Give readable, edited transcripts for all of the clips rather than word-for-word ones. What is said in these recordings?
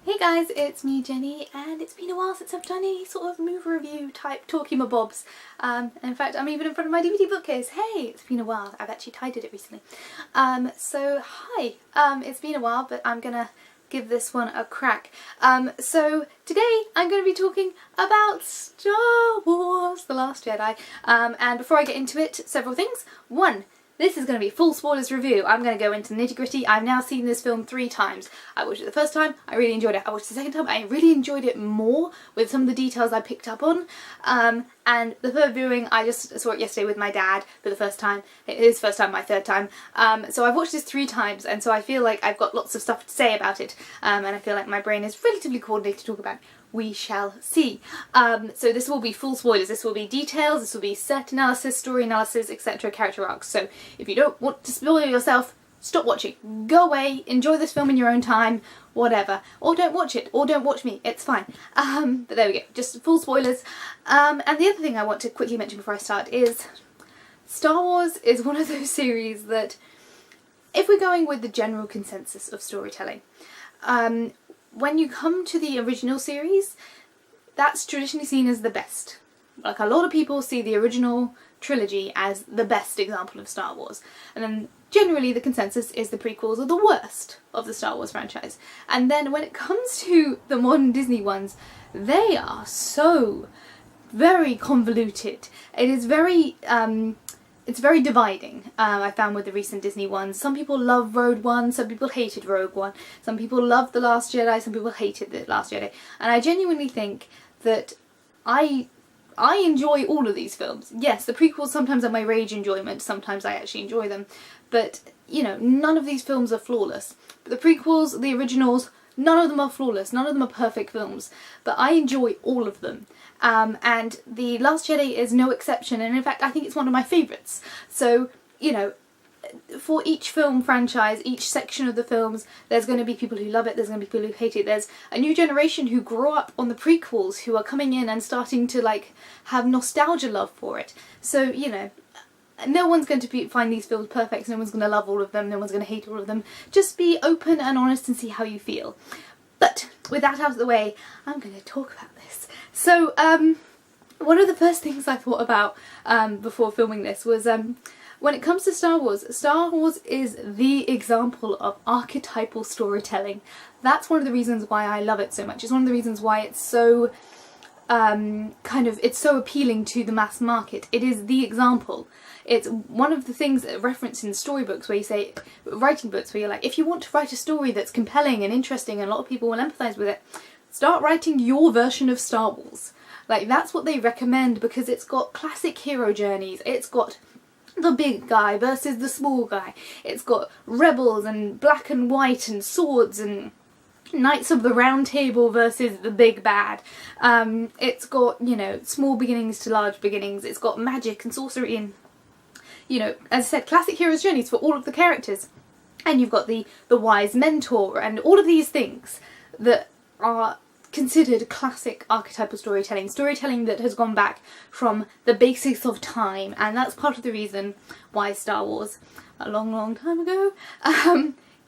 Hey guys, it's me Jenny, and it's been a while since I've done any sort of movie review type talking my bobs. And in fact, I'm even in front of my DVD bookcase. Hey, it's been a while. I've actually tidied it recently. So hi. It's been a while, but I'm gonna give this one a crack. So today I'm going to be talking about Star Wars: The Last Jedi. And before I get into it, several things. One, this is going to be a full spoilers review. I'm going to go into the nitty gritty. I've now seen this film 3 times. I watched it the first time, I really enjoyed it. I watched it the second time, I really enjoyed it more with some of the details I picked up on. And the third viewing, I just saw it yesterday with my dad for the first time. His first time, my third time. So I've watched this 3 times, and so I feel like I've got lots of stuff to say about it. And I feel like my brain is relatively coordinated to talk about it. We shall see. So this will be full spoilers. This will be details, this will be set analysis, story analysis, etc., character arcs. So if you don't want to spoil yourself, stop watching. Go away, enjoy this film in your own time, whatever. Or don't watch it, or don't watch me, it's fine. But there we go, just full spoilers. And the other thing I want to quickly mention before I start is Star Wars is one of those series that, if we're going with the general consensus of storytelling, when you come to the original series, that's traditionally seen as the best. Like, a lot of people see the original trilogy as the best example of Star Wars. And then generally the consensus is the prequels are the worst of the Star Wars franchise. And then when it comes to the modern Disney ones, they are so very convoluted. It is very it's very dividing, I found, with the recent Disney ones. Some people love Rogue One, some people hated Rogue One, some people loved The Last Jedi, some people hated The Last Jedi. And I genuinely think that I enjoy all of these films. Yes, the prequels sometimes are my rage enjoyment, sometimes I actually enjoy them. But, you know, none of these films are flawless. But the prequels, the originals, none of them are flawless, none of them are perfect films. But I enjoy all of them. And The Last Jedi is no exception, and in fact I think it's one of my favourites. So, you know, for each film franchise, each section of the films, there's going to be people who love it, there's going to be people who hate it. There's a new generation who grew up on the prequels who are coming in and starting to, like, have nostalgia love for it. So, you know, no one's going to find these films perfect, no one's going to love all of them, no one's going to hate all of them. Just be open and honest and see how you feel. But with that out of the way, I'm going to talk about this. So, one of the first things I thought about before filming this was, when it comes to Star Wars is the example of archetypal storytelling. That's one of the reasons why I love it so much. It's one of the reasons why it's so, it's so appealing to the mass market. It is the example. It's one of the things that are referenced in storybooks where you say, writing books, where you're like, if you want to write a story that's compelling and interesting and a lot of people will empathise with it, start writing your version of Star Wars. Like, that's what they recommend, because it's got classic hero journeys, it's got the big guy versus the small guy, it's got rebels and black and white and swords and Knights of the Round Table versus the big bad. It's got, you know, small beginnings to large beginnings, it's got magic and sorcery and, you know, as I said, classic hero's journeys for all of the characters. And you've got the wise mentor and all of these things that are considered classic archetypal storytelling. Storytelling that has gone back from the basics of time, and that's part of the reason why Star Wars, a long, long time ago,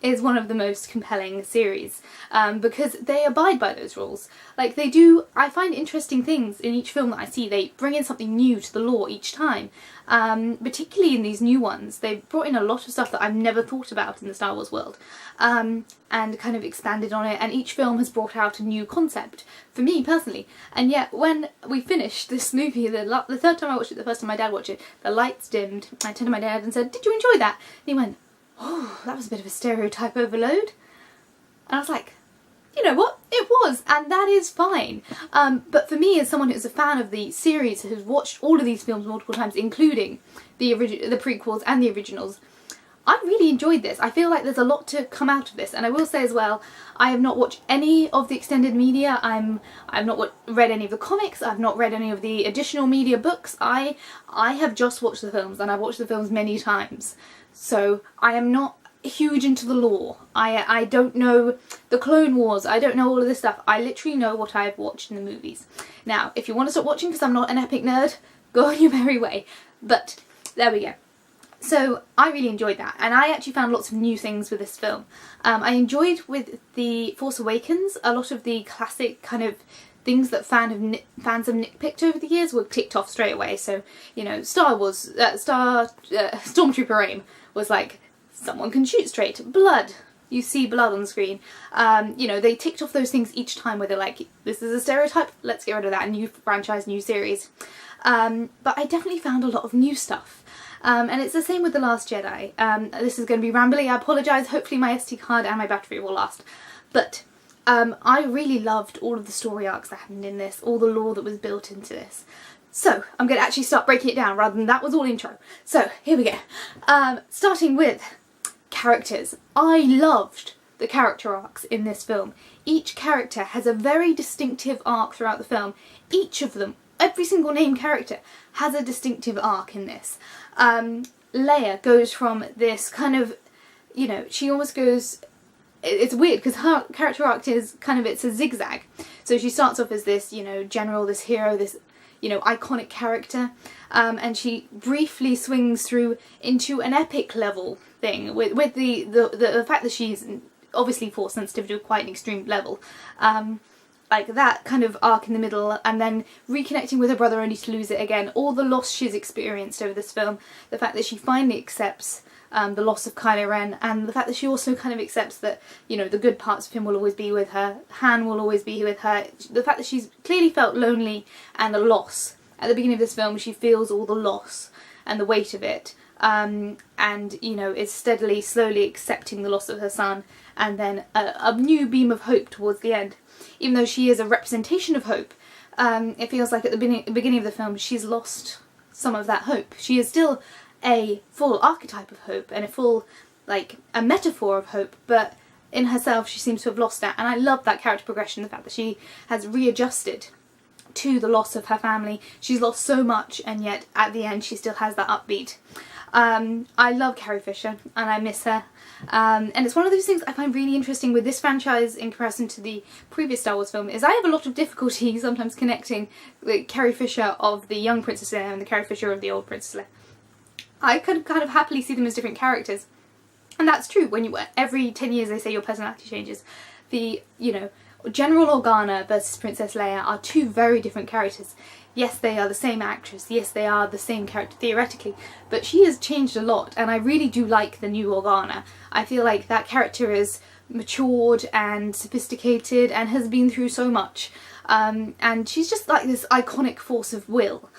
is one of the most compelling series, because they abide by those rules. Like, they do, I find interesting things in each film that I see. They bring in something new to the lore each time, particularly in these new ones. They've brought in a lot of stuff that I've never thought about in the Star Wars world, and kind of expanded on it, and each film has brought out a new concept, for me personally. And yet, when we finished this movie, the third time I watched it, the first time my dad watched it, the lights dimmed, I turned to my dad and said, "Did you enjoy that?" And he went, "Oh, that was a bit of a stereotype overload." And I was like, you know what? It was, and that is fine. But for me, as someone who's a fan of the series, who's watched all of these films multiple times, including the prequels and the originals, I really enjoyed this. I feel like there's a lot to come out of this, and I will say as well, I have not watched any of the extended media. I've not read any of the comics. I've not read any of the additional media books. I have just watched the films, and I've watched the films many times. So I am not huge into the lore. I don't know the Clone Wars. I don't know all of this stuff. I literally know what I've watched in the movies. Now, if you want to stop watching because I'm not an epic nerd, go on your merry way. But there we go. So I really enjoyed that, and I actually found lots of new things with this film. I enjoyed with The Force Awakens a lot of the classic kind of things that fans have nitpicked over the years were ticked off straight away. So, you know, Stormtrooper aim was like, someone can shoot straight, blood. You see blood on the screen. You know, they ticked off those things each time where they're like, this is a stereotype, let's get rid of that, new franchise, new series. But I definitely found a lot of new stuff. And it's the same with The Last Jedi. This is going to be rambly, I apologise, hopefully my SD card and my battery will last. But I really loved all of the story arcs that happened in this, all the lore that was built into this. So I'm going to actually start breaking it down rather than that was all intro. So here we go. Starting with characters. I loved the character arcs in this film. Each character has a very distinctive arc throughout the film. Each of them, every single named character, has a distinctive arc in this. Leia goes from this kind of, you know, she almost goes, it's weird because her character arc is kind of, it's a zigzag. So she starts off as this, you know, general, this hero, this, you know, iconic character, and she briefly swings through into an epic level thing with the fact that she's obviously force sensitive to quite an extreme level. Like that kind of arc in the middle, and then reconnecting with her brother only to lose it again, all the loss she's experienced over this film, the fact that she finally accepts the loss of Kylo Ren, and the fact that she also kind of accepts that, you know, the good parts of him will always be with her, Han will always be with her, the fact that she's clearly felt lonely and a loss. At the beginning of this film she feels all the loss and the weight of it, and, you know, is steadily, slowly accepting the loss of her son, and then a new beam of hope towards the end. Even though she is a representation of hope, it feels like at the beginning of the film she's lost some of that hope. She is still a full archetype of hope and a full, like, a metaphor of hope, but in herself she seems to have lost that, and I love that character progression, the fact that she has readjusted to the loss of her family. She's lost so much, and yet at the end she still has that upbeat. I love Carrie Fisher and I miss her, and it's one of those things I find really interesting with this franchise in comparison to the previous Star Wars film, is I have a lot of difficulty sometimes connecting the Carrie Fisher of the young Princess Leia and the Carrie Fisher of the old Princess Leia. I could kind of happily see them as different characters, and that's true when you, every 10 years they say your personality changes. The, you know, General Organa versus Princess Leia are two very different characters. Yes, they are the same actress, yes they are the same character theoretically, but she has changed a lot, and I really do like the new Organa. I feel like that character is matured and sophisticated and has been through so much, and she's just like this iconic force of will.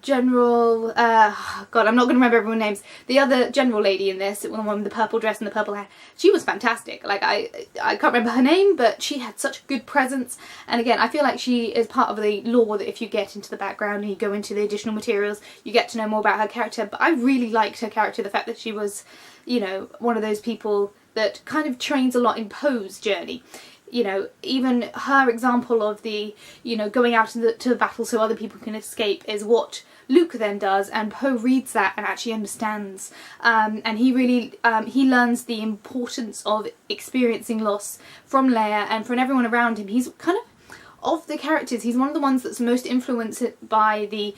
General, God, I'm not going to remember everyone's names. The other general lady in this, the one with the purple dress and the purple hair, she was fantastic. Like, I can't remember her name, but she had such a good presence. And again, I feel like she is part of the lore that if you get into the background and you go into the additional materials, you get to know more about her character. But I really liked her character, the fact that she was, you know, one of those people that kind of trains a lot in Poe's journey. You know, even her example of the, you know, going out to the battle so other people can escape is what Luke then does, and Poe reads that and actually understands. And he really, he learns the importance of experiencing loss from Leia and from everyone around him. He's kind of the characters, he's one of the ones that's most influenced by the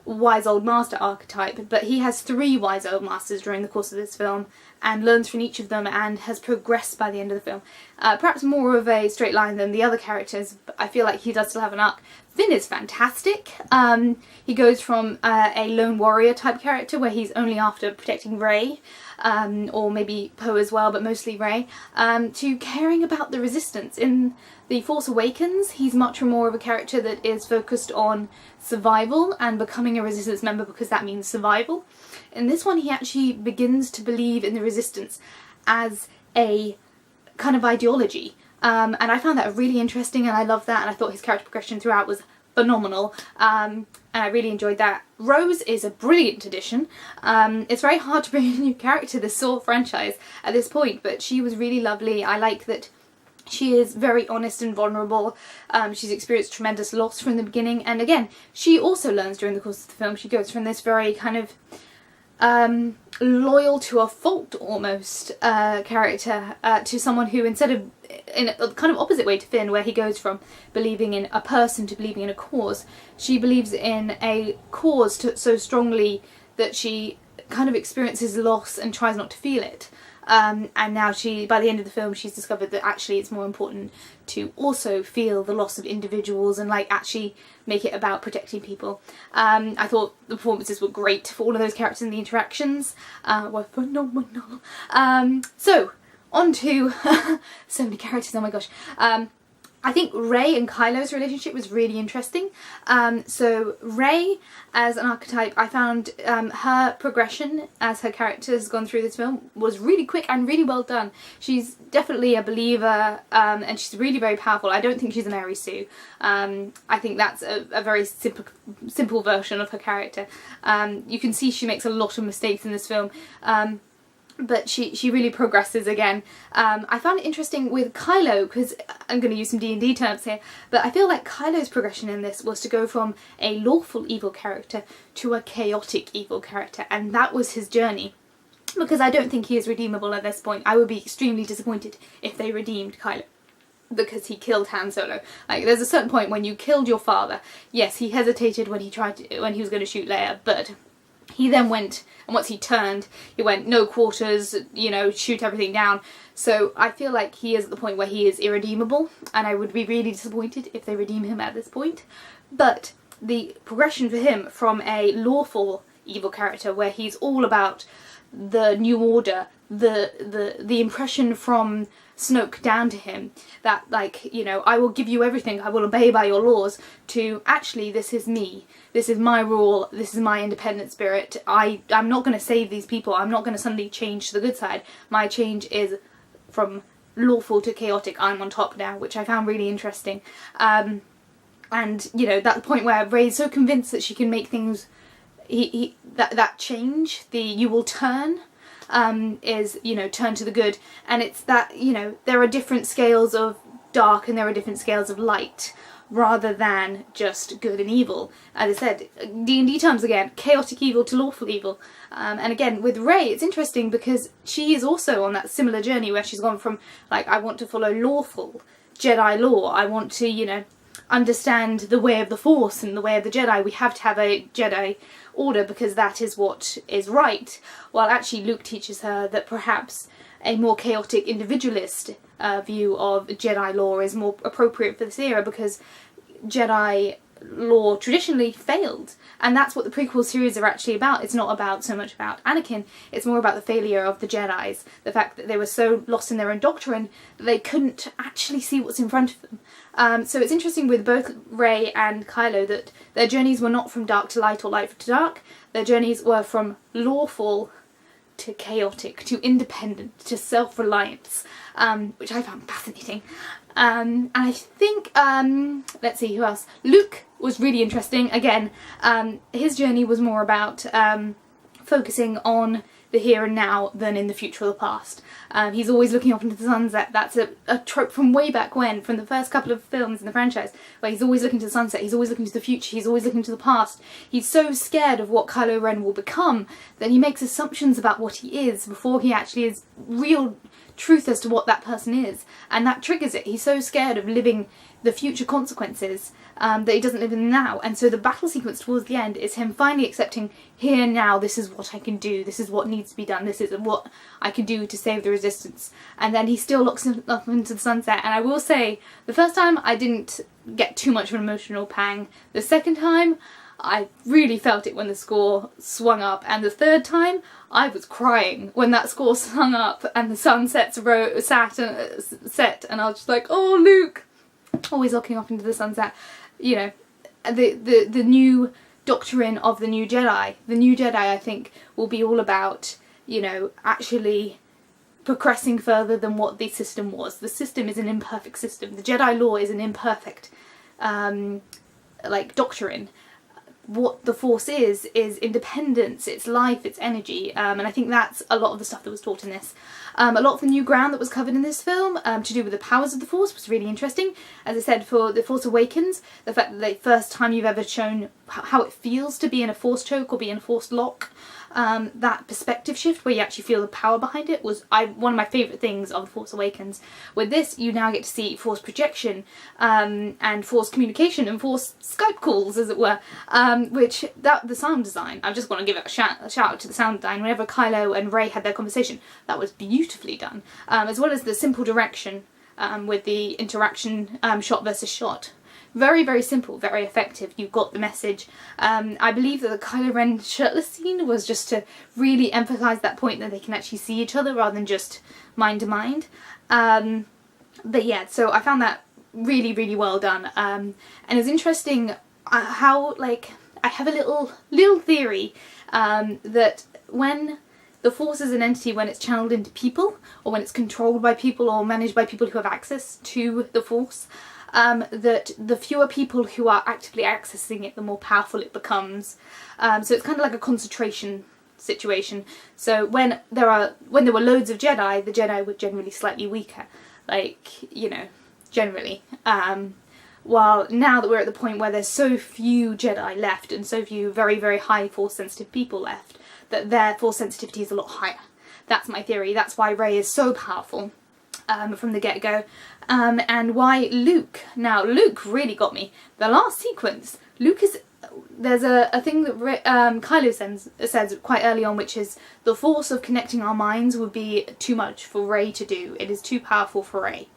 wise old master archetype, but he has 3 wise old masters during the course of this film and learns from each of them and has progressed by the end of the film. Perhaps more of a straight line than the other characters, but I feel like he does still have an arc. Finn is fantastic. He goes from a lone warrior type character where he's only after protecting Rey, or maybe Poe as well, but mostly Rey, to caring about the Resistance. In The Force Awakens, he's much more of a character that is focused on survival and becoming a Resistance member because that means survival. In this one, he actually begins to believe in the Resistance as a kind of ideology. And I found that really interesting, and I loved that, and I thought his character progression throughout was phenomenal, and I really enjoyed that. Rose is a brilliant addition. It's very hard to bring a new character to the Saw franchise at this point, but she was really lovely. I like that she is very honest and vulnerable. She's experienced tremendous loss from the beginning, and again, she also learns during the course of the film. She goes from this very kind of loyal to a fault almost character to someone who, instead of, in a kind of opposite way to Finn, where he goes from believing in a person to believing in a cause, she believes in a cause so strongly that she kind of experiences loss and tries not to feel it. And now by the end of the film, she's discovered that actually it's more important to also feel the loss of individuals and like actually make it about protecting people. I thought the performances were great for all of those characters, and the interactions were phenomenal. So on to so many characters, oh my gosh. I think Rey and Kylo's relationship was really interesting. So Rey as an archetype, I found her progression as her character has gone through this film was really quick and really well done. She's definitely a believer, and she's really very powerful. I don't think she's an Aries Sue. I think that's a very simple version of her character. You can see she makes a lot of mistakes in this film. But she really progresses again. I found it interesting with Kylo, because I'm going to use some D&D terms here, but I feel like Kylo's progression in this was to go from a lawful evil character to a chaotic evil character, and that was his journey. Because I don't think he is redeemable at this point. I would be extremely disappointed if they redeemed Kylo, because he killed Han Solo. Like, there's a certain point when you killed your father. Yes, he hesitated when he was going to shoot Leia, but he then went, and once he turned, he went, no quarters, you know, shoot everything down. So I feel like he is at the point where he is irredeemable, and I would be really disappointed if they redeem him at this point. But the progression for him from a lawful evil character, where he's all about the New Order, the impression from Snoke down to him, that, like, you know, I will give you everything, I will obey by your laws, to actually, this is me, this is my rule, this is my independent spirit, I'm not going to save these people, I'm not going to suddenly change to the good side, my change is from lawful to chaotic, I'm on top now, which I found really interesting. And, you know, that point where Rey's so convinced that she can make things, that change, you will turn, is, you know, turn to the good, and it's that, you know, there are different scales of dark and there are different scales of light, rather than just good and evil. As I said, D&D terms again, chaotic evil to lawful evil. And again, with Rey, it's interesting because she is also on that similar journey where she's gone from, like, I want to follow lawful Jedi law, I want to, you know, understand the way of the Force and the way of the Jedi, we have to have a Jedi order because that is what is right. While actually Luke teaches her that perhaps a more chaotic individualist view of Jedi law is more appropriate for this era, because Jedi law traditionally failed, and that's what the prequel series are actually about. It's not about so much about Anakin, it's more about the failure of the Jedis, the fact that they were so lost in their own doctrine that they couldn't actually see what's in front of them. So it's interesting with both Rey and Kylo that their journeys were not from dark to light or light to dark, their journeys were from lawful to chaotic, to independent, to self-reliance, which I found fascinating. And I think, let's see, who else? Luke was really interesting. Again, his journey was more about focusing on the here and now than in the future or the past. He's always looking off into the sunset. That's a trope from way back when, from the first couple of films in the franchise, where he's always looking to the sunset, he's always looking to the future, he's always looking to the past. He's so scared of what Kylo Ren will become that he makes assumptions about what he is before he actually is real truth as to what that person is, and that triggers it. He's so scared of living the future consequences that he doesn't live in the now, and so the battle sequence towards the end is him finally accepting, here and now, this is what I can do, this is what needs to be done, this is what I can do to save the resistance. And then he still looks up into the sunset, and I will say, the first time I didn't get too much of an emotional pang. The second time I really felt it when the score swung up, and the third time I was crying when that score swung up and the sun set, and I was just like, oh, Luke, always looking off into the sunset. You know, the new doctrine of the new Jedi. The new Jedi, I think, will be all about, you know, actually progressing further than what the system was. The system is an imperfect system. The Jedi law is an imperfect, like, doctrine. What the Force is independence, it's life, it's energy, and I think that's a lot of the stuff that was taught in this. A lot of the new ground that was covered in this film to do with the powers of the Force was really interesting. As I said, for The Force Awakens, the fact that the first time you've ever shown how it feels to be in a Force choke or be in a Force lock, that perspective shift where you actually feel the power behind it was one of my favourite things of The Force Awakens. With this, you now get to see Force projection and Force communication and Force Skype calls, as it were, which the sound design, I just want to give it a shout out to the sound design. Whenever Kylo and Rey had their conversation, that was beautifully done, as well as the simple direction with the interaction shot versus shot. Very, very simple, very effective. You got the message. I believe that the Kylo Ren shirtless scene was just to really emphasise that point that they can actually see each other rather than just mind to mind. But yeah, so I found that really, really well done. And it's interesting how, like, I have a little theory that when the Force is an entity, when it's channeled into people, or when it's controlled by people or managed by people who have access to the Force, that the fewer people who are actively accessing it, the more powerful it becomes. So it's kind of like a concentration situation. So when there were loads of Jedi, the Jedi were generally slightly weaker, like, you know, generally. While now that we're at the point where there's so few Jedi left and so few very, very high Force sensitive people left, that their Force sensitivity is a lot higher. That's my theory. That's why Rey is so powerful from the get-go. And why Luke. Now, Luke really got me. The last sequence, there's a thing that Kylo says quite early on, which is the force of connecting our minds would be too much for Rey to do. It is too powerful for Rey.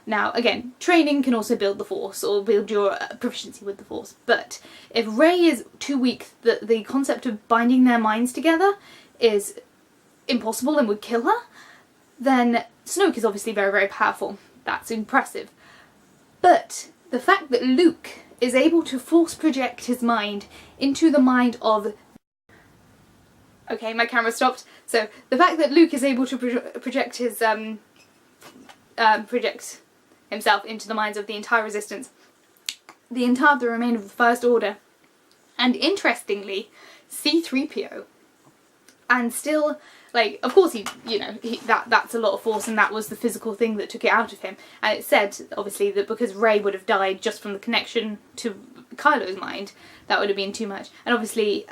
Now, again, training can also build the Force or build your proficiency with the Force, but if Rey is too weak, the concept of binding their minds together is impossible and would kill her, then Snoke is obviously very, very powerful. That's impressive. But the fact that Luke is able to force project his mind into the mind of... Okay, my camera stopped. So the fact that Luke is able to project his project himself into the minds of the entire Resistance, the remainder of the First Order, and interestingly, C-3PO, and still... Like, of course, that's a lot of Force, and that was the physical thing that took it out of him. And it said, obviously, that because Rey would have died just from the connection to Kylo's mind, that would have been too much. And obviously,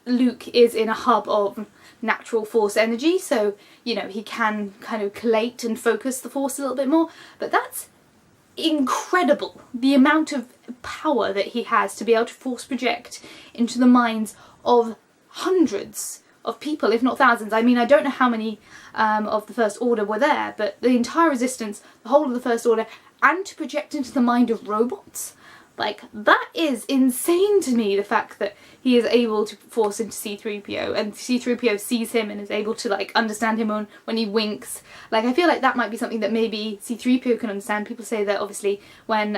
Luke is in a hub of natural Force energy, so, you know, he can kind of collate and focus the Force a little bit more. But that's incredible, the amount of power that he has to be able to Force project into the minds of hundreds of people, if not thousands. I mean, I don't know how many of the First Order were there, but the entire Resistance, the whole of the First Order, and to project into the mind of robots, like, that is insane to me, the fact that he is able to force into C-3PO, and C-3PO sees him and is able to, like, understand him when he winks. Like, I feel like that might be something that maybe C-3PO can understand. People say that, obviously, when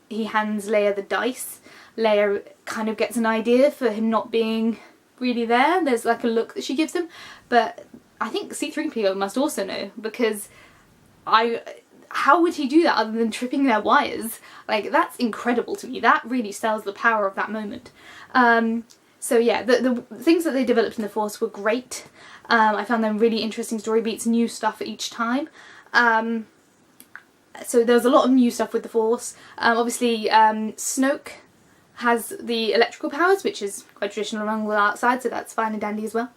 he hands Leia the dice, Leia kind of gets an idea for him not being really there. There's like a look that she gives him, but I think C-3PO must also know, because how would he do that other than tripping their wires? Like, that's incredible to me. That really sells the power of that moment. So yeah, the things that they developed in the Force were great. I found them really interesting story beats, new stuff each time. So there's a lot of new stuff with the Force. Obviously, Snoke has the electrical powers, which is quite traditional along the dark side, so that's fine and dandy as well.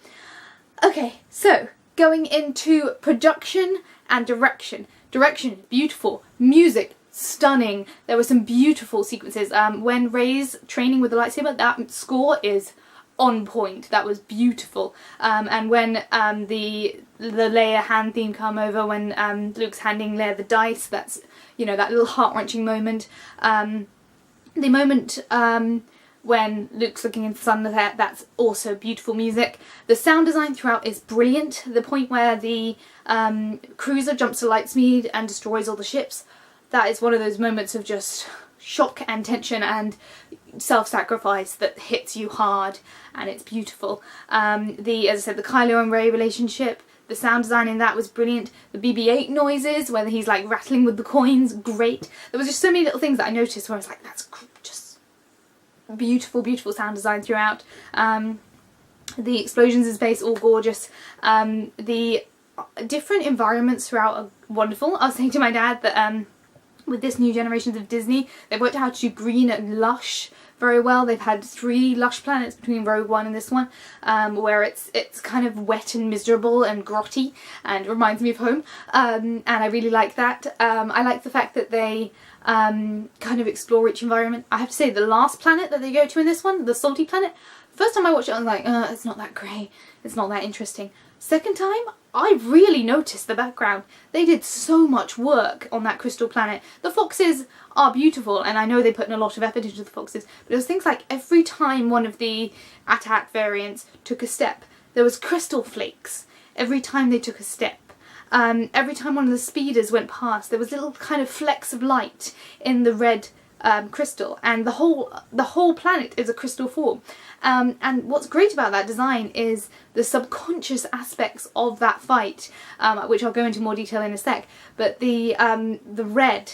Okay, so going into production and direction. Direction, beautiful. Music, stunning. There were some beautiful sequences. When Rey's training with the lightsaber, that score is on point. That was beautiful. And when the Leia hand theme come over, when Luke's handing Leia the dice, that's, you know, that little heart-wrenching moment. The moment when Luke's looking into the sunset, that's also beautiful music. The sound design throughout is brilliant. The point where the cruiser jumps to light speed and destroys all the ships, that is one of those moments of just shock and tension and self-sacrifice that hits you hard, and it's beautiful. As I said, the Kylo and Rey relationship, the sound design in that was brilliant. The BB-8 noises, whether he's like rattling with the coins, great. There was just so many little things that I noticed where I was like, that's just beautiful, beautiful sound design throughout. The explosions in space, all gorgeous. The different environments throughout are wonderful. I was saying to my dad that with this new generations of Disney. They've worked out how to do green and lush very well. They've had 3 lush planets between Rogue One and this one, where it's kind of wet and miserable and grotty and reminds me of home, and I really like that. I like the fact that they kind of explore each environment. I have to say, the last planet that they go to in this one, the salty planet, first time I watched it I was like, it's not that great, it's not that interesting. Second time, I really noticed the background. They did so much work on that crystal planet. The foxes are beautiful, and I know they put in a lot of effort into the foxes, but it was things like every time one of the AT-AT variants took a step, there was crystal flakes every time they took a step. Every time one of the speeders went past, there was little kind of flecks of light in the red crystal, and the whole planet is a crystal form. And what's great about that design is the subconscious aspects of that fight, which I'll go into more detail in a sec. But the red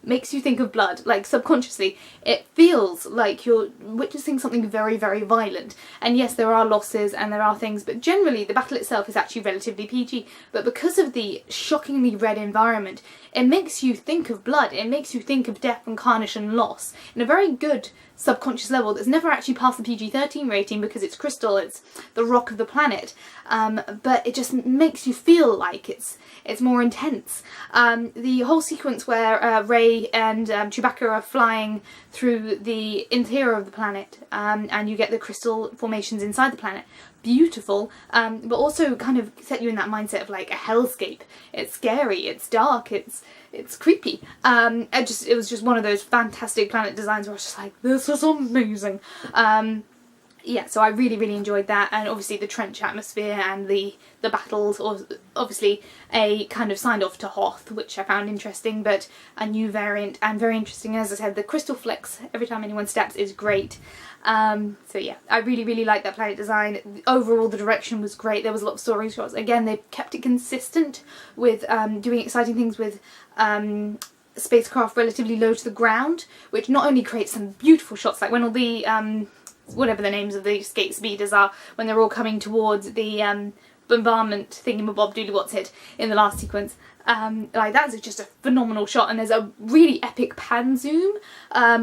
makes you think of blood, like subconsciously. It feels like you're witnessing something very, very violent. And yes, there are losses and there are things, but generally the battle itself is actually relatively PG. But because of the shockingly red environment, it makes you think of blood. It makes you think of death and carnage and loss in a very good subconscious level that's never actually passed the PG-13 rating because it's crystal, it's the rock of the planet, but it just makes you feel like it's more intense. The whole sequence where Rey and Chewbacca are flying through the interior of the planet, and you get the crystal formations inside the planet, beautiful, but also kind of set you in that mindset of like a hellscape. It's scary, it's dark, it's creepy. It was just one of those fantastic planet designs where I was just like, this is amazing. Yeah, so I really, really enjoyed that, and obviously the trench atmosphere and the battles, or obviously a kind of signed off to Hoth, which I found interesting, but a new variant and very interesting. As I said, the crystal flecks every time anyone steps is great. So yeah, I really, really liked that planet design. Overall, the direction was great. There was a lot of story shots. Again, they kept it consistent with doing exciting things with spacecraft relatively low to the ground, which not only creates some beautiful shots, like when all the whatever the names of the skate speeders are, when they're all coming towards the bombardment thingamabob doodly what's it in the last sequence. Like that's just a phenomenal shot, and there's a really epic pan zoom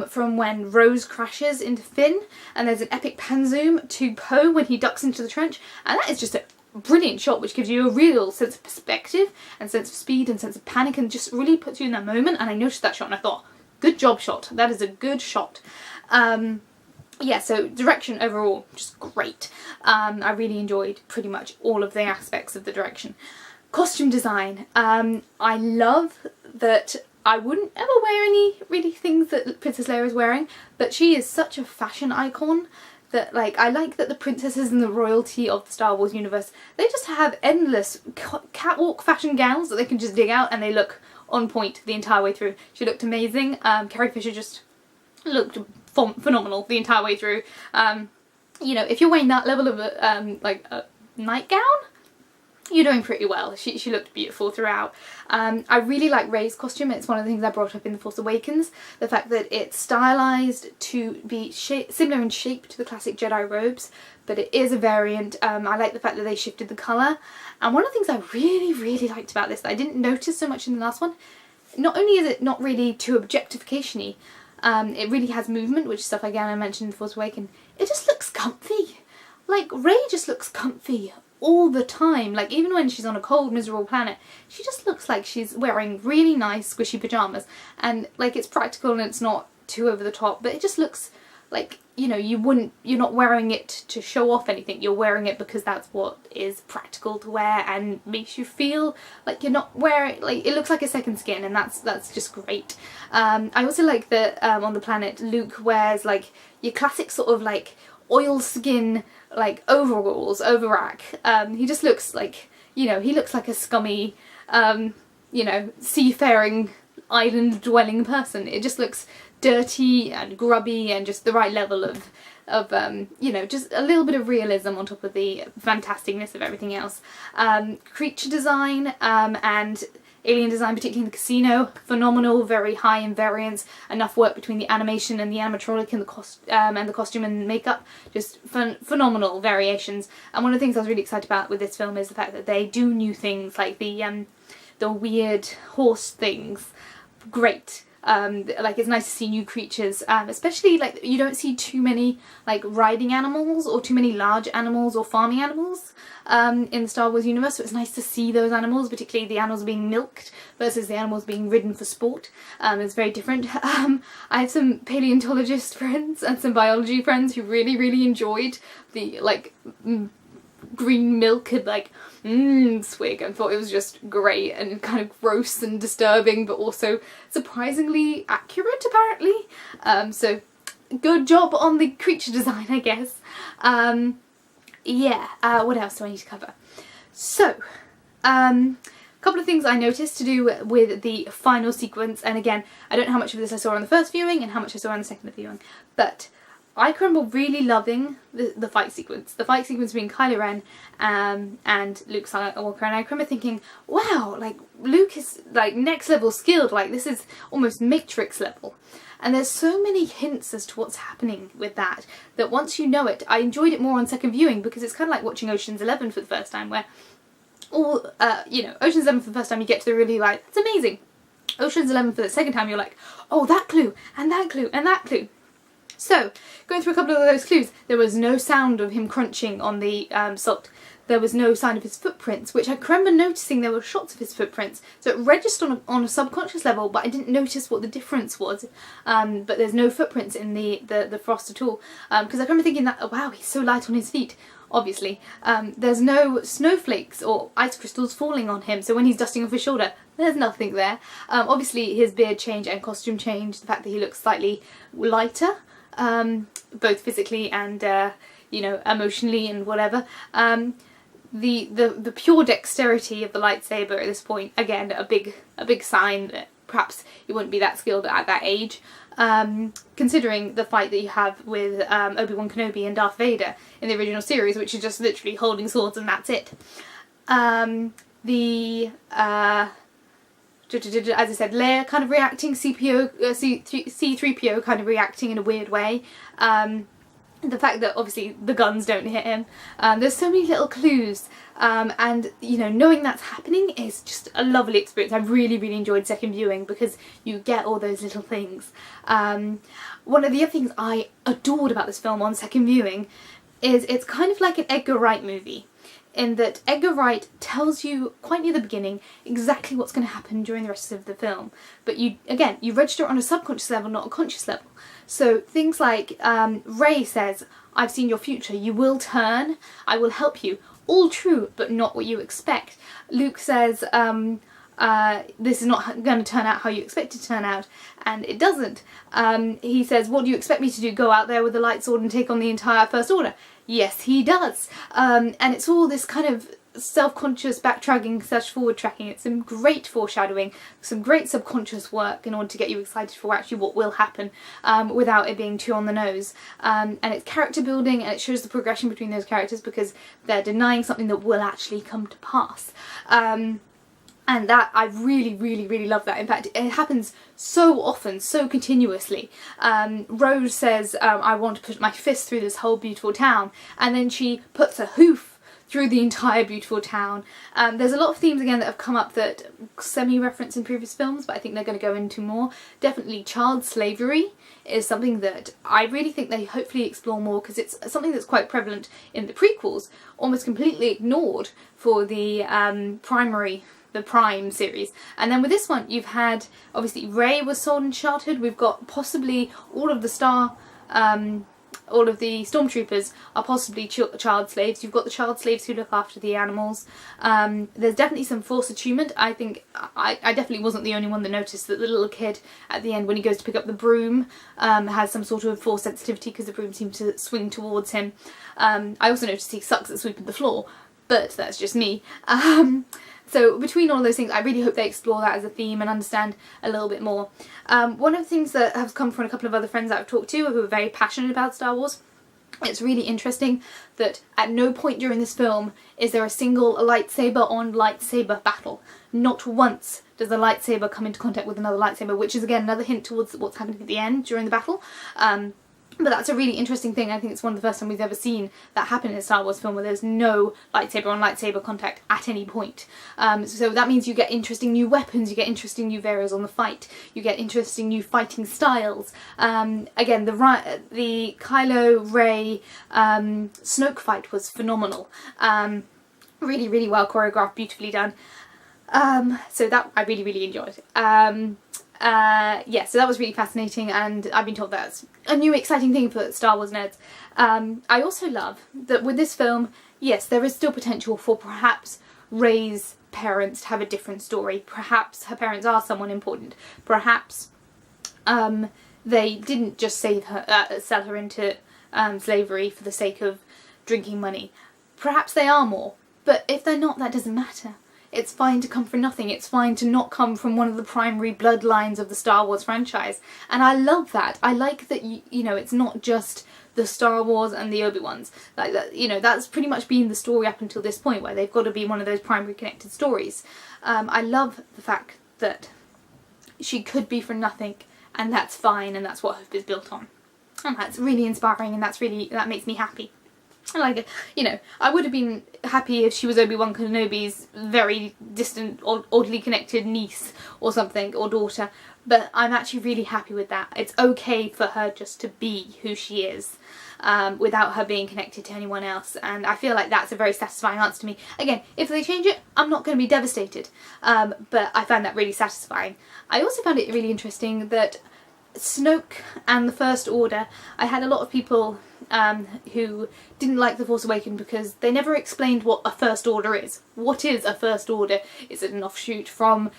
from when Rose crashes into Finn, and there's an epic pan zoom to Poe when he ducks into the trench, and that is just a brilliant shot which gives you a real sense of perspective and sense of speed and sense of panic, and just really puts you in that moment. And I noticed that shot and I thought, good job, shot, that is a good shot. Yeah, so direction overall, just great. I really enjoyed pretty much all of the aspects of the direction. Costume design. I love that I wouldn't ever wear any really things that Princess Leia is wearing, but she is such a fashion icon that, like, I like that the princesses and the royalty of the Star Wars universe, they just have endless catwalk fashion gowns that they can just dig out and they look on point the entire way through. She looked amazing. Carrie Fisher just looked phenomenal the entire way through. You know, if you're wearing that level of like a nightgown, you're doing pretty well. She looked beautiful throughout. I really like Rey's costume. It's one of the things I brought up in The Force Awakens. The fact that it's stylized to be similar in shape to the classic Jedi robes, but it is a variant. I like the fact that they shifted the colour. And one of the things I really, really liked about this that I didn't notice so much in the last one, not only is it not really too objectification-y, it really has movement, which is stuff again I mentioned in The Force Awakens. It just looks comfy. Like, Rey just looks comfy all the time. Like, even when she's on a cold, miserable planet, she just looks like she's wearing really nice, squishy pyjamas. And, like, it's practical and it's not too over the top, but it just looks like, you know, you're not wearing it to show off anything. You're wearing it because that's what is practical to wear and makes you feel like you're not wearing, like, it looks like a second skin, and that's just great. I also like that on the planet Luke wears like your classic sort of like oil skin like overalls over rack. He just looks like, you know, he looks like a scummy you know, seafaring island dwelling person. It just looks dirty and grubby and just the right level of you know, just a little bit of realism on top of the fantasticness of everything else. Creature design and alien design, particularly in the casino, phenomenal, very high in variance, enough work between the animation and the animatronic and the costume and makeup, just phenomenal variations. And one of the things I was really excited about with this film is the fact that they do new things, like the weird horse things, great. Like it's nice to see new creatures, especially like you don't see too many like riding animals or too many large animals or farming animals in the Star Wars universe, so it's nice to see those animals, particularly the animals being milked versus the animals being ridden for sport. It's very different. I have some paleontologist friends and some biology friends who really enjoyed the like green milk and like swig and thought it was just great and kind of gross and disturbing, but also surprisingly accurate apparently. So good job on the creature design, I guess. Yeah, what else do I need to cover? So, a couple of things I noticed to do with the final sequence, and again, I don't know how much of this I saw on the first viewing and how much I saw on the second viewing, but I can remember really loving the fight sequence. The fight sequence between Kylo Ren and Luke Skywalker, and I remember thinking, wow, like Luke is like next level skilled, like this is almost Matrix level. And there's so many hints as to what's happening with that once you know it, I enjoyed it more on second viewing, because it's kind of like watching Ocean's 11 for the first time, where all, you know, Ocean's 11 for the first time you get to the really like, it's amazing. Ocean's 11 for the second time you're like, oh, that clue, and that clue, and that clue. So, going through a couple of those clues, there was no sound of him crunching on the salt. There was no sign of his footprints, which I remember noticing there were shots of his footprints. So it registered on a subconscious level, but I didn't notice what the difference was. But there's no footprints in the frost at all. Because I remember thinking that, oh, wow, he's so light on his feet. Obviously. There's no snowflakes or ice crystals falling on him, so when he's dusting off his shoulder, there's nothing there. Obviously his beard change and costume change, the fact that he looks slightly lighter, both physically and you know, emotionally and whatever. The pure dexterity of the lightsaber at this point, again, a big sign that perhaps he wouldn't be that skilled at that age, considering the fight that you have with Obi-Wan Kenobi and Darth Vader in the original series, which is just literally holding swords and that's it. As I said, Leia kind of reacting, C-3PO kind of reacting in a weird way. The fact that obviously the guns don't hit him. There's so many little clues, and you know, knowing that's happening is just a lovely experience. I really enjoyed second viewing because you get all those little things. One of the other things I adored about this film on second viewing is it's kind of like an Edgar Wright movie, in that Edgar Wright tells you quite near the beginning exactly what's going to happen during the rest of the film, but you register it on a subconscious level, not a conscious level. So things like Rey says, I've seen your future, you will turn, I will help you. All true, but not what you expect. Luke says, this is not going to turn out how you expect it to turn out, and it doesn't. He says, what do you expect me to do, go out there with a light sword and take on the entire First Order? Yes, he does. And it's all this kind of self-conscious backtracking / forward tracking. It's some great foreshadowing, some great subconscious work in order to get you excited for actually what will happen, without it being too on the nose. And it's character building, and it shows the progression between those characters because they're denying something that will actually come to pass. And that, I really love that. In fact, it happens so often, so continuously. Rose says, I want to put my fist through this whole beautiful town, and then she puts a hoof through the entire beautiful town. There's a lot of themes again that have come up that semi-reference in previous films, but I think they're going to go into more. Definitely child slavery is something that I really think they hopefully explore more, because it's something that's quite prevalent in the prequels, almost completely ignored for the Prime series. And then with this one you've had, obviously Rey was sold in childhood, we've got possibly all of the stormtroopers are possibly child slaves. You've got the child slaves who look after the animals. There's definitely some force attunement. I think I definitely wasn't the only one that noticed that the little kid at the end, when he goes to pick up the broom, has some sort of force sensitivity because the broom seems to swing towards him. I also noticed he sucks at sweeping the floor, but that's just me. So between all those things, I really hope they explore that as a theme and understand a little bit more. One of the things that has come from a couple of other friends that I've talked to who are very passionate about Star Wars, it's really interesting that at no point during this film is there a single lightsaber on lightsaber battle. Not once does the lightsaber come into contact with another lightsaber, which is again another hint towards what's happening at the end during the battle. But that's a really interesting thing. I think it's one of the first time we've ever seen that happen in a Star Wars film, where there's no lightsaber on lightsaber contact at any point. So that means you get interesting new weapons, you get interesting new variables on the fight, you get interesting new fighting styles. Again, the Kylo Rey Snoke fight was phenomenal. Really, really well choreographed, beautifully done. So that I really, really enjoyed. Yeah, so that was really fascinating, and I've been told that's a new exciting thing for Star Wars nerds. I also love that with this film, yes, there is still potential for perhaps Rey's parents to have a different story. Perhaps her parents are someone important. Perhaps they didn't just sell her into slavery for the sake of drinking money. Perhaps they are more. But if they're not, that doesn't matter. It's fine to come from nothing. It's fine to not come from one of the primary bloodlines of the Star Wars franchise. And I love that. I like that, you know, it's not just the Star Wars and the Obi-Wans. Like that, you know, that's pretty much been the story up until this point, where they've got to be one of those primary connected stories. I love the fact that she could be from nothing, and that's fine, and that's what Hope is built on. And that's really inspiring, and that makes me happy. Like, you know, I would have been happy if she was Obi-Wan Kenobi's very distant or oddly connected niece or something, or daughter, but I'm actually really happy with that. It's okay for her just to be who she is, without her being connected to anyone else, and I feel like that's a very satisfying answer to me. Again, if they change it, I'm not going to be devastated, but I found that really satisfying. I also found it really interesting that Snoke and the First Order, I had a lot of people who didn't like The Force Awakens because they never explained what a First Order is. What is a First Order? Is it an offshoot from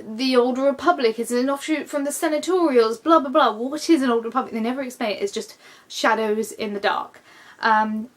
the Old Republic? Is it an offshoot from the Senatorials? Blah blah blah. What is an Old Republic? They never explain it. It's just shadows in the dark. And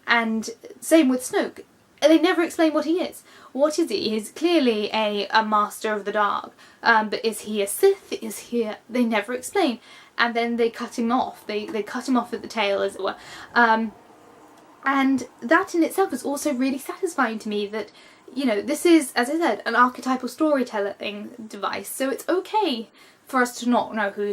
same with Snoke. They never explain what he is. What is he? He's clearly a master of the dark. But is he a Sith? Is he They never explain. And then they cut him off. They cut him off at the tail, as it were. And that in itself is also really satisfying to me, that, you know, this is, as I said, an archetypal storytelling device. So it's okay for us to not know who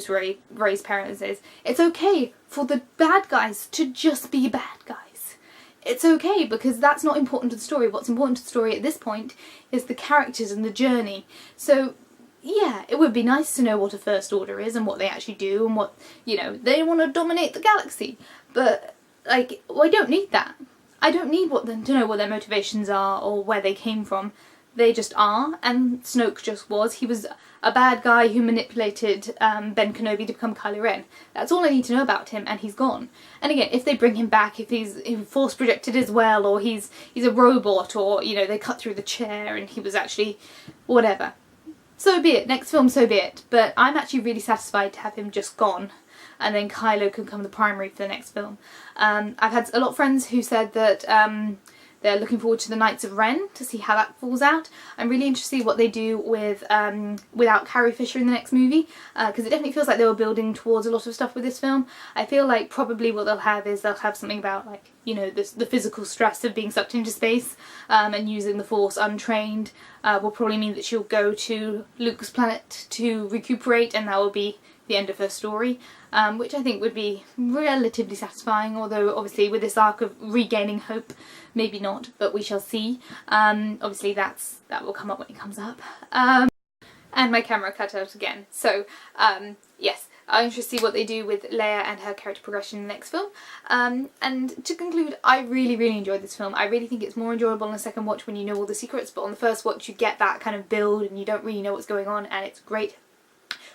Rey's parents is. It's okay for the bad guys to just be bad guys. It's okay, because that's not important to the story. What's important to the story at this point is the characters and the journey. So yeah, it would be nice to know what a First Order is and what they actually do, and what, you know, they want to dominate the galaxy. But, like, well, I don't need that. I don't need to know what their motivations are or where they came from. They just are, and Snoke just was. He was a bad guy who manipulated Ben Kenobi to become Kylo Ren. That's all I need to know about him, and he's gone. And again, if they bring him back, if he's force projected as well, or he's a robot, or, you know, they cut through the chair and he was actually whatever, so be it. Next film, so be it. But I'm actually really satisfied to have him just gone, and then Kylo can become the primary for the next film. I've had a lot of friends who said that they're looking forward to the Knights of Ren, to see how that falls out. I'm really interested to see what they do with without Carrie Fisher in the next movie, because it definitely feels like they were building towards a lot of stuff with this film. I feel like probably what they'll have something about, like, you know, the physical stress of being sucked into space and using the Force untrained will probably mean that she'll go to Luke's planet to recuperate, and that will be the end of her story, which I think would be relatively satisfying, although obviously with this arc of regaining hope, maybe not, but we shall see. Obviously that will come up when it comes up. And my camera cut out again, so yes, I'm interested to see what they do with Leia and her character progression in the next film. And to conclude, I really, really enjoyed this film. I really think it's more enjoyable on a second watch when you know all the secrets, but on the first watch you get that kind of build and you don't really know what's going on, and it's great.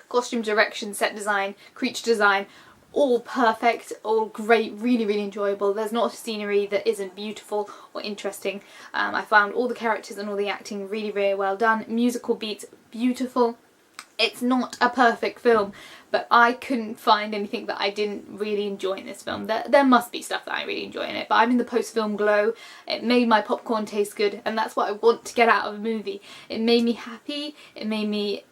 Costume direction, set design, creature design, all perfect, all great, really, really enjoyable. There's not a scenery that isn't beautiful or interesting. I found all the characters and all the acting really, really well done. Musical beats, beautiful. It's not a perfect film, but I couldn't find anything that I didn't really enjoy in this film. There must be stuff that I really enjoy in it, but I'm in the post-film glow. It made my popcorn taste good, and that's what I want to get out of a movie. It made me happy, it made me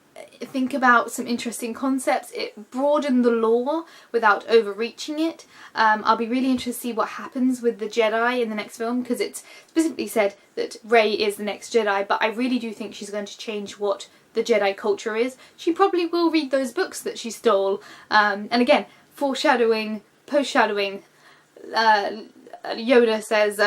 think about some interesting concepts, it broadened the lore without overreaching it. I'll be really interested to see what happens with the Jedi in the next film, because it's specifically said that Rey is the next Jedi, but I really do think she's going to change what the Jedi culture is. She probably will read those books that she stole, and again, foreshadowing post-shadowing, Yoda says,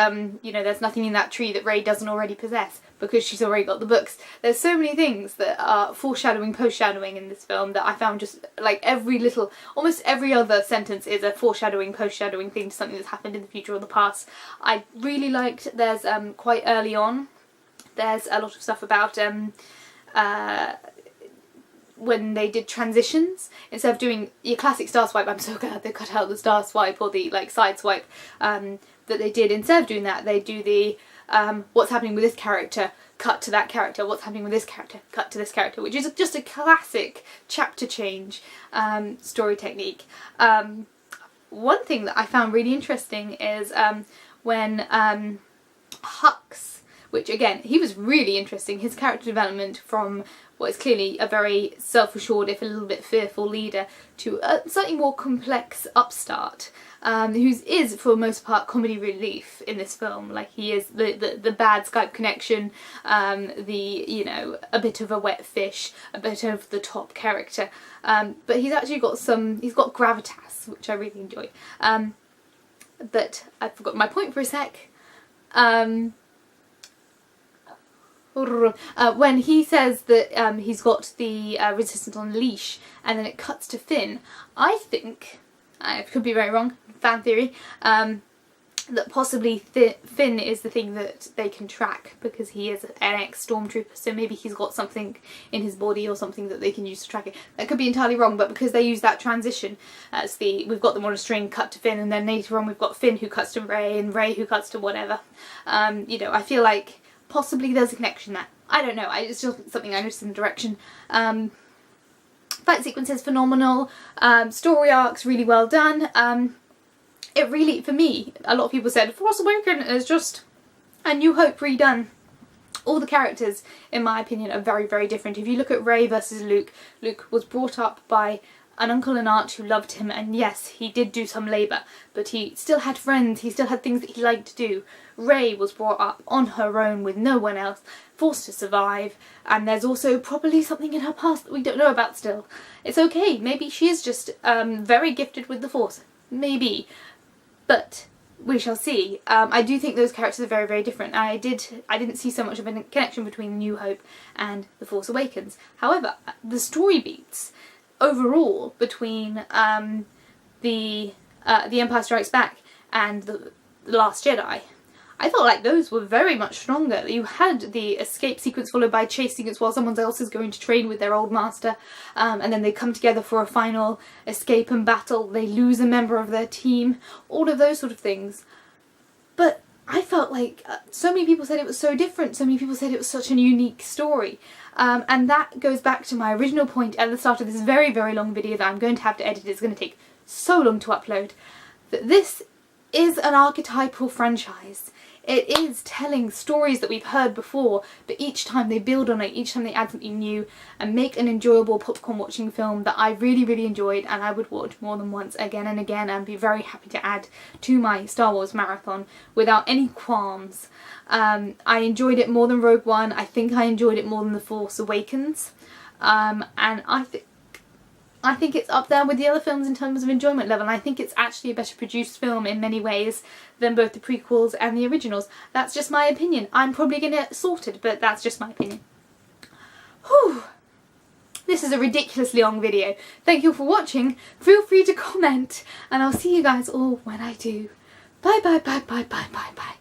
you know, there's nothing in that tree that Rey doesn't already possess, because she's already got the books. There's so many things that are foreshadowing, post-shadowing in this film that I found just like every little, almost every other sentence is a foreshadowing, post-shadowing thing to something that's happened in the future or the past. I really liked, there's quite early on, there's a lot of stuff about when they did transitions, instead of doing your classic star swipe, I'm so glad they cut out the star swipe or the like side swipe that they did. Instead of doing that, they do the what's happening with this character, cut to that character, what's happening with this character, cut to this character, which is just a classic chapter change story technique. One thing that I found really interesting is when Hux, which again, he was really interesting, his character development from what is clearly a very self-assured, if a little bit fearful leader, to a slightly more complex upstart, who is, for the most part, comedy relief in this film. Like, he is the bad Skype connection, you know, a bit of a wet fish, a bit of the top character. But he's actually got he's got gravitas, which I really enjoy. But I forgot my point for a sec. When he says that he's got the resistance on leash and then it cuts to Finn, I think, I could be very wrong, fan theory, that possibly Finn is the thing that they can track because he is an ex-stormtrooper, so maybe he's got something in his body or something that they can use to track it. That could be entirely wrong, but because they use that transition as we've got them on a string, cut to Finn, and then later on we've got Finn who cuts to Rey and Rey who cuts to whatever, you know, I feel like possibly there's a connection there. I don't know, it's just something I noticed in the direction. Fight sequence is phenomenal, story arcs really well done. It really, for me, a lot of people said Force Awakens is just a New Hope redone. All the characters, in my opinion, are very, very different. If you look at Rey versus Luke, Luke was brought up by an uncle and aunt who loved him, and yes, he did do some labour, but he still had friends, he still had things that he liked to do. Rey was brought up on her own with no one else, forced to survive, and there's also probably something in her past that we don't know about still. It's okay, maybe she is just very gifted with the Force, maybe, but we shall see. I do think those characters are very, very different. I didn't see so much of a connection between New Hope and The Force Awakens. However, the story beats overall between the Empire Strikes Back and the Last Jedi, I felt like those were very much stronger. You had the escape sequence followed by a chase sequence while someone else is going to train with their old master, and then they come together for a final escape and battle. They lose a member of their team, all of those sort of things. But I felt like so many people said it was so different, so many people said it was such a unique story. And that goes back to my original point at the start of this very, very long video that I'm going to have to edit. It's going to take so long to upload. That this is an archetypal franchise. It is telling stories that we've heard before, but each time they build on it, each time they add something new and make an enjoyable popcorn watching film that I really, really enjoyed and I would watch more than once again and again and be very happy to add to my Star Wars marathon without any qualms. I enjoyed it more than Rogue One. I think I enjoyed it more than The Force Awakens. And I think it's up there with the other films in terms of enjoyment level, and I think it's actually a better produced film in many ways than both the prequels and the originals. That's just my opinion. I'm probably going to get sorted, but that's just my opinion. Whew. This is a ridiculously long video. Thank you for watching. Feel free to comment, and I'll see you guys all when I do. Bye bye bye bye bye bye bye.